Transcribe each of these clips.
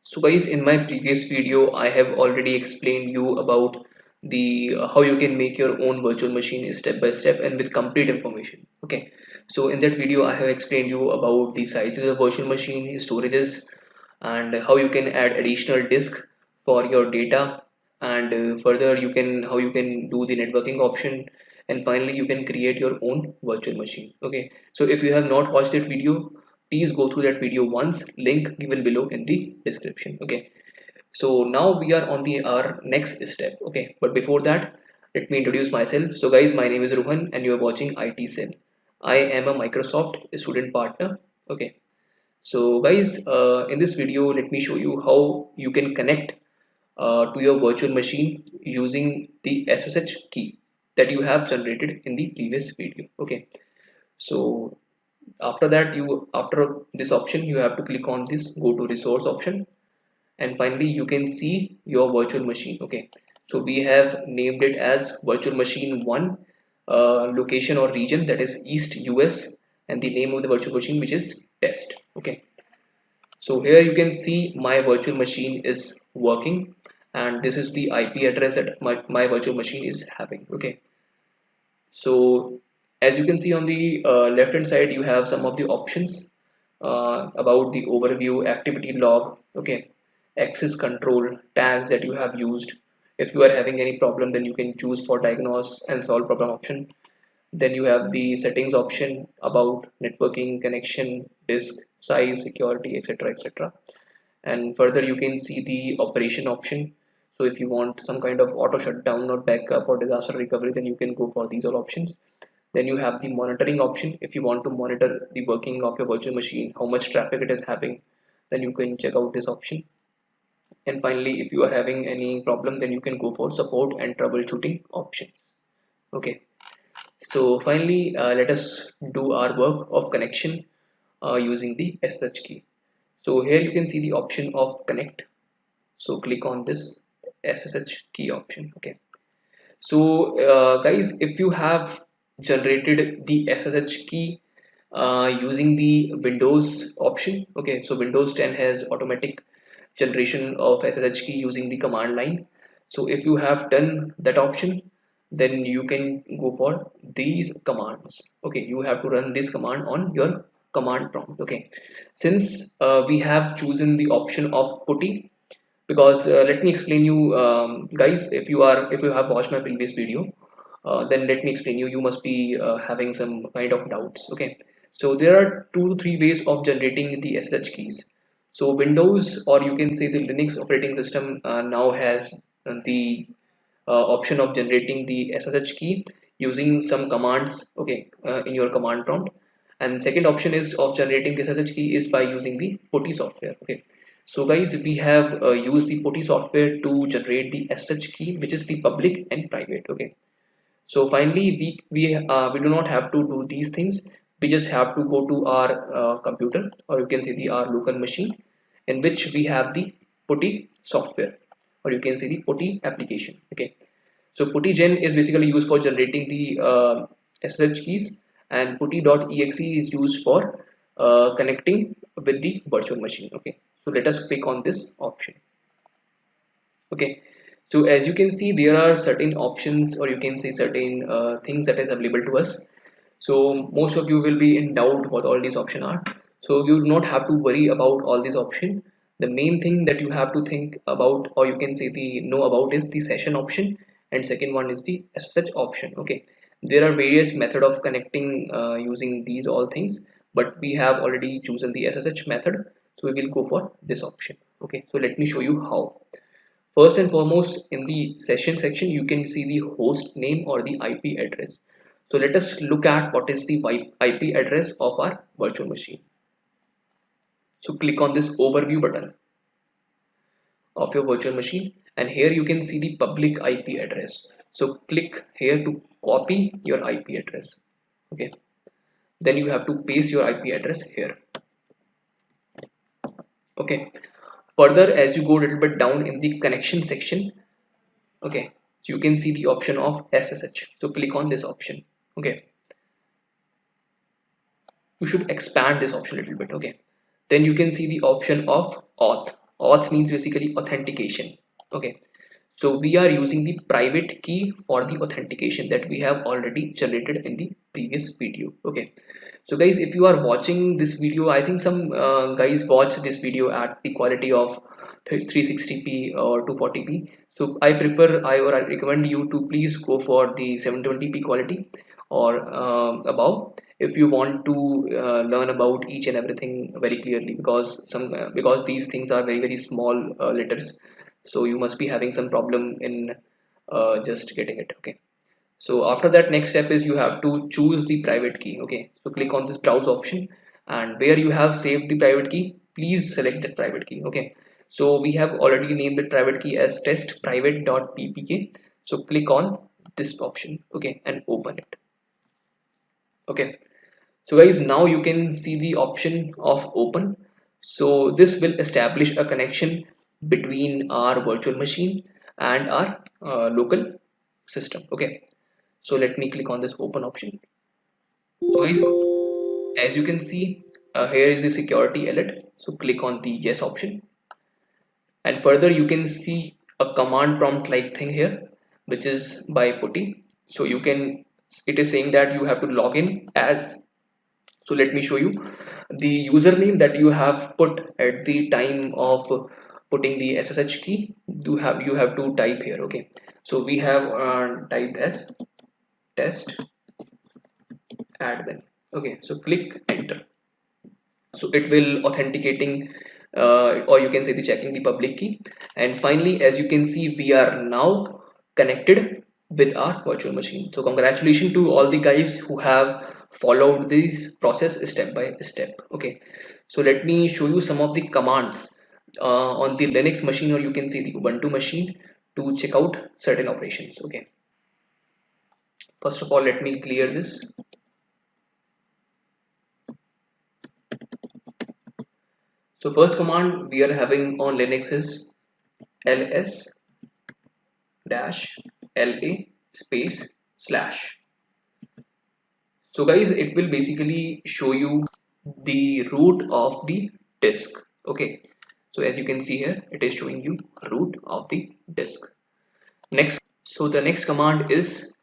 So guys, in my previous video, I have already explained you about the how you can make your own virtual machine step by step and with complete information. Okay, so in that video, I have explained you about the sizes of virtual machine, storages, and how you can add additional disk for your data, and further you can how you can do the networking option, and finally you can create your own virtual machine. Okay, so if you have not watched that video, please go through that video once, link given below in the description. Okay, so now we are on the our next step. Okay, but before that, let me introduce myself. So guys, my name is Rohan and you are watching IT Cell. I am a Microsoft student partner. Okay, so guys, in this video let me show you how you can connect to your virtual machine using the SSH key that you have generated in the previous video. Okay, so after that, after this option you have to click on this go to resource option, and finally you can see your virtual machine. Okay, so we have named it as virtual machine 1, location or region that is East US, and the name of the virtual machine which is test. Okay, so here you can see my virtual machine is working, and this is the IP address that my virtual machine is having. Okay, so as you can see on the left hand side, you have some of the options about the overview, activity log, okay, access control, tags that you have used. If you are having any problem, then you can choose for diagnose and solve problem option. Then you have the settings option about networking, connection, disk size, security, etc., etc. And further you can see the operation option. So if you want some kind of auto shutdown or backup or disaster recovery, then you can go for these all options. Then you have the monitoring option. If you want to monitor the working of your virtual machine, how much traffic it is having, then you can check out this option. And finally, if you are having any problem, then you can go for support and troubleshooting options. Okay, so finally, let us do our work of connection using the SSH key. So here you can see the option of connect. So click on this SSH key option. Okay, so guys, if you have generated the SSH key using the Windows option, okay, so Windows 10 has automatic generation of SSH key using the command line. So if you have done that option, then you can go for these commands. Okay, you have to run this command on your command prompt. Okay, since we have chosen the option of putty, because let me explain you, guys, if you have watched my previous video, then let me explain you must be having some kind of doubts. Okay, so there are 2 to 3 ways of generating the SSH keys. So Windows, or you can say the Linux operating system, now has the option of generating the SSH key using some commands, okay, in your command prompt. And second option is of generating the SSH key is by using the putty software. Okay, so guys, we have used the putty software to generate the SSH key, which is the public and private. Okay, so finally we do not have to do these things. We just have to go to our computer, or you can say the our local machine, in which we have the putty software, or you can say the putty application. Okay, so puttygen is basically used for generating the SSH keys, and putty.exe is used for connecting with the virtual machine. Okay, so let us click on this option. Okay, so as you can see, there are certain options, or you can say certain things that is available to us. So most of you will be in doubt what all these options are. So you do not have to worry about all these options. The main thing that you have to think about, or you can say the know about, is the session option, and second one is the SSH option. Okay, there are various method of connecting using these all things, but we have already chosen the SSH method, so we will go for this option. Okay, so let me show you how. First and foremost, in the session section, you can see the host name or the IP address. So let us look at what is the IP address of our virtual machine. So click on this overview button of your virtual machine, and here you can see the public IP address. So click here to copy your IP address. Okay, then you have to paste your IP address here. Okay, further, as you go a little bit down in the connection section, okay, so you can see the option of SSH. So click on this option. Okay, you should expand this option a little bit. Okay, then you can see the option of auth. Auth means basically authentication. Okay, so we are using the private key for the authentication that we have already generated in the previous video. Okay, so guys, if you are watching this video, I think some guys watch this video at the quality of 360p or 240p. So I recommend you to please go for the 720p quality or above if you want to learn about each and everything very clearly, because because these things are very small letters, so you must be having some problem in just getting it. Okay, so after that, next step is you have to choose the private key. Okay, so click on this browse option, and where you have saved the private key, please select that private key. Okay, so we have already named the private key as test private.ppk. So click on this option, okay, and open it. Okay, so guys, now you can see the option of open. So this will establish a connection between our virtual machine and our local system. Okay, so let me click on this open option. So guys, as you can see, here is the security alert. So click on the yes option, and further you can see a command prompt like thing here, which is by putty. So you can, it is saying that you have to log in as. So let me show you the username that you have put at the time of putting the SSH key. You have to type here. Okay, so we have typed as test admin. Okay, so click enter. So it will authenticating or you can say the checking the public key, and finally, as you can see, we are now connected with our virtual machine. So congratulations to all the guys who have followed this process step by step. Okay, so let me show you some of the commands on the Linux machine, or you can say the Ubuntu machine, to check out certain operations. Okay, first of all, let me clear this. So first command we are having on Linux is ls dash la space slash. So guys, it will basically show you the root of the disk. Okay, so as you can see here, it is showing you root of the disk. Next, so the next command is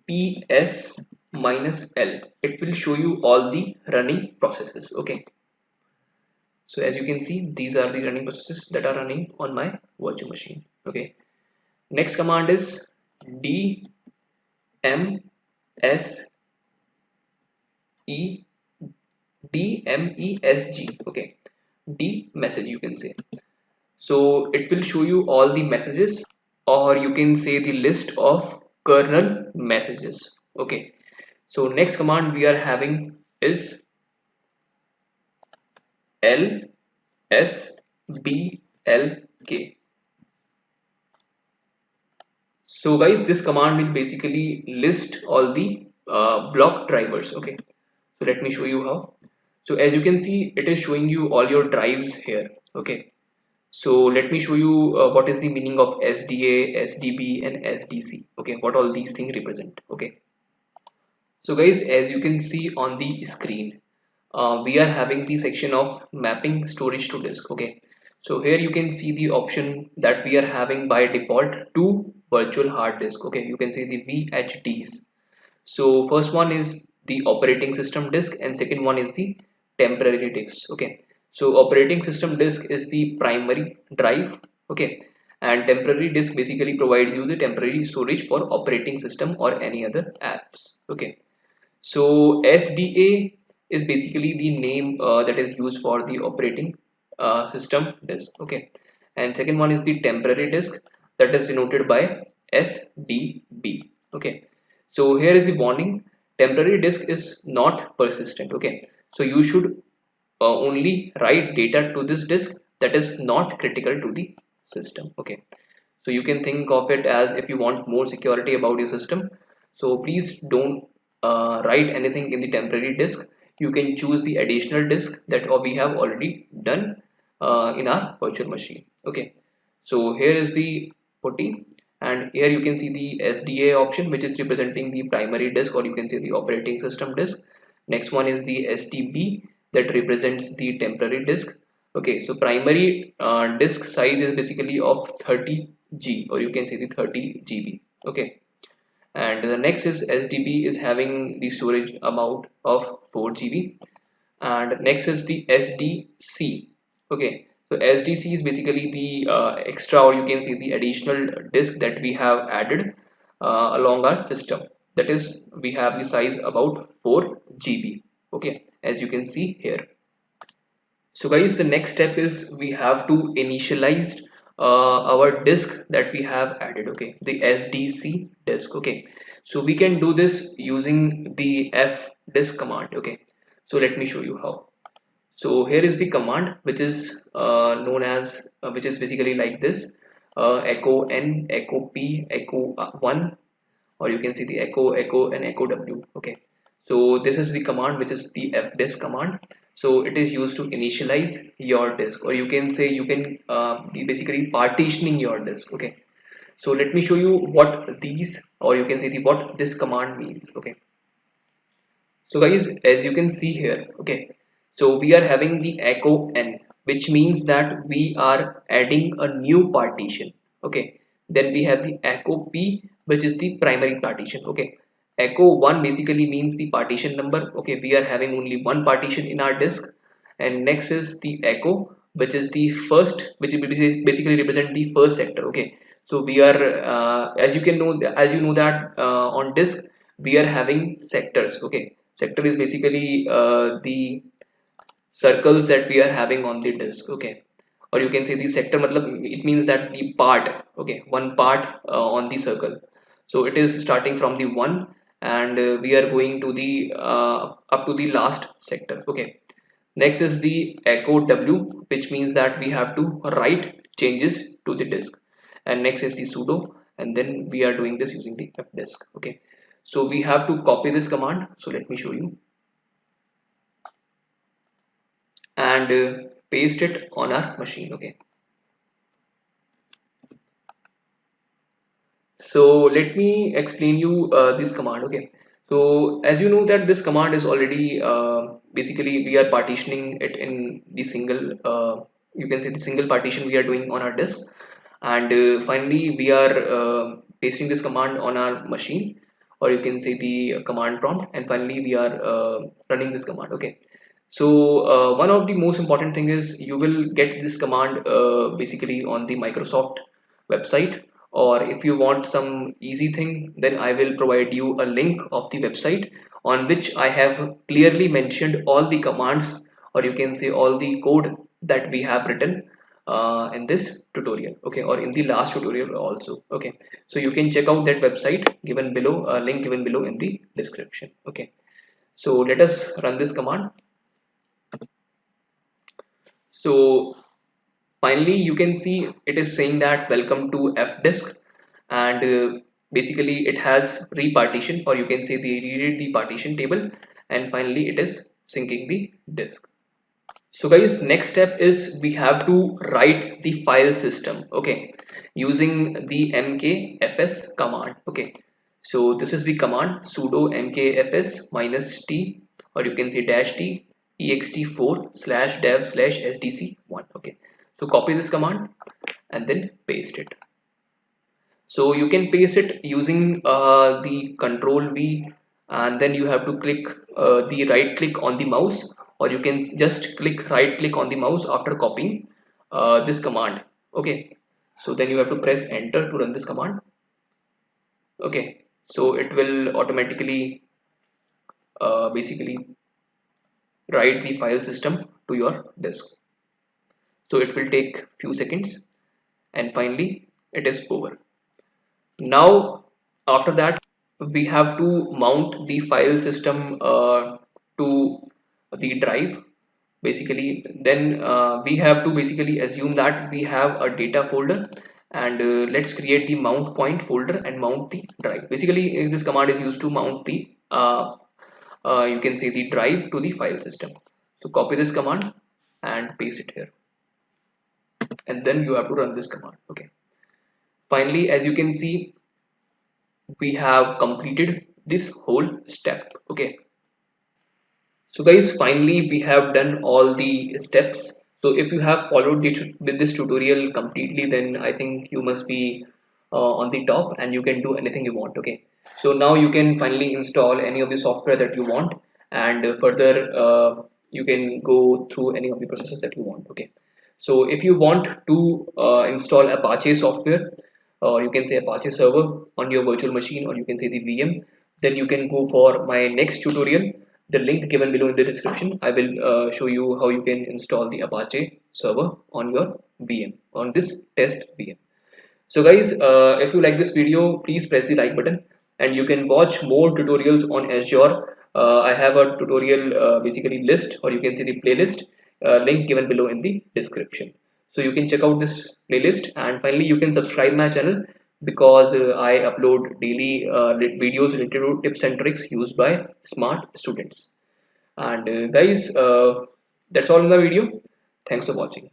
ps minus l. It will show you all the running processes. Okay, so as you can see, these are the running processes that are running on my virtual machine. Okay, next command is dms e dmesg. Okay, d message you can say. So it will show you all the messages, or you can say the list of kernel messages. Okay, so next command we are having is lsblk. So guys, this command will basically list all the block drivers. Okay, so let me show you how. So as you can see, it is showing you all your drives here. Okay, so let me show you what is the meaning of SDA, SDB and SDC. Okay, what all these things represent. Okay, so guys, as you can see on the screen, we are having the section of mapping storage to disk. Okay, so here you can see the option that we are having by default two virtual hard disk. Okay, you can see the VHDs. So first one is the operating system disk, and second one is the temporary disk. Okay, so operating system disk is the primary drive. Okay, and temporary disk basically provides you the temporary storage for operating system or any other apps. Okay, so SDA is basically the name that is used for the operating system disk. Okay, and second one is the temporary disk, that is denoted by SDB. Okay, so here is the warning: temporary disk is not persistent. Okay, so you should only write data to this disk that is not critical to the system. Okay, so you can think of it as, if you want more security about your system, so please don't write anything in the temporary disk. You can choose the additional disk that we have already done in our virtual machine. Okay, so here is the putty, and here you can see the SDA option, which is representing the primary disk, or you can say the operating system disk. Next one is the STB, that represents the temporary disk. Okay, so primary disk size is basically of 30 G, or you can say the 30 GB. Okay, and the next is SDB is having the storage amount of 4 GB, and next is the SDC. Okay, so SDC is basically the extra, or you can say the additional disk that we have added along our system. That is, we have the size about 4 GB. Okay, as you can see here. So guys, the next step is we have to initialize our disk that we have added. Okay, the SDC disk. Okay, so we can do this using the fdisk command. Okay, so let me show you how. So here is the command which is known as which is basically like this: echo n, echo p, echo 1, or you can see the echo, echo, and echo w. Okay, so this is the command which is the fdisk command. So it is used to initialize your disk, or you can say you can be basically partitioning your disk. Okay, so let me show you what these, or you can say the what this command means. Okay, so guys, as you can see here, okay, so we are having the echo n, which means that we are adding a new partition. Okay, then we have the echo p, which is the primary partition. Okay, echo 1 basically means the partition number. Okay, we are having only one partition in our disk. And next is the echo, which is the first, which basically represent the first sector. Okay, so we are as you can know, as you know that on disk we are having sectors. Okay, sector is basically the circles that we are having on the disk. Okay, or you can say the sector matlab, it means that the part. Okay, one part on the circle. So it is starting from the one, and we are going to the up to the last sector. Okay, next is the echo w, which means that we have to write changes to the disk. And next is the sudo, and then we are doing this using the fdisk. Okay, so we have to copy this command. So let me show you, and paste it on our machine. Okay, so let me explain you this command. Okay, so as you know that this command is already basically we are partitioning it in the single you can say the single partition we are doing on our disk. And finally we are pasting this command on our machine, or you can say the command prompt, and finally we are running this command. Okay, so one of the most important thing is you will get this command basically on the Microsoft website. Or if you want some easy thing, then I will provide you a link of the website on which I have clearly mentioned all the commands, or you can say all the code that we have written in this tutorial. Okay, or in the last tutorial also. Okay, so you can check out that website given below, link given below in the description. Okay, so let us run this command. So finally you can see it is saying that welcome to fdisk. And basically it has repartition, or you can say the reread the partition table, and finally it is syncing the disk. So guys, next step is we have to write the file system. Okay, using the mkfs command. Okay, so this is the command sudo mkfs minus t, or you can say dash t ext4 slash dev slash sdc1. Okay, so copy this command and then paste it. So you can paste it using the control V, and then you have to click the right click on the mouse, or you can just click right click on the mouse after copying this command. Okay, so then you have to press enter to run this command. Okay, so it will automatically basically write the file system to your disk. So it will take few seconds, and finally it is over. Now after that we have to mount the file system to the drive. Basically then we have to basically assume that we have a data folder, and let's create the mount point folder and mount the drive. Basically this command is used to mount the you can say the drive to the file system. So copy this command and paste it here, and then you have to run this command. Okay, finally as you can see we have completed this whole step. Okay, so guys, finally we have done all the steps. So if you have followed with this tutorial completely, then I think you must be on the top and you can do anything you want. Okay, so now you can finally install any of the software that you want, and further you can go through any of the processes that you want. Okay, so if you want to install Apache software, or you can say Apache server on your virtual machine, or you can say the VM, then you can go for my next tutorial. The link given below in the description. I will show you how you can install the Apache server on your VM, on this test VM. So guys, if you like this video, please press the like button, and you can watch more tutorials on Azure. I have a tutorial basically list, or you can see the playlist, link given below in the description. So you can check out this playlist, and finally you can subscribe my channel, because I upload daily videos related to tips and tricks used by smart students. And guys, that's all in the video. Thanks for watching.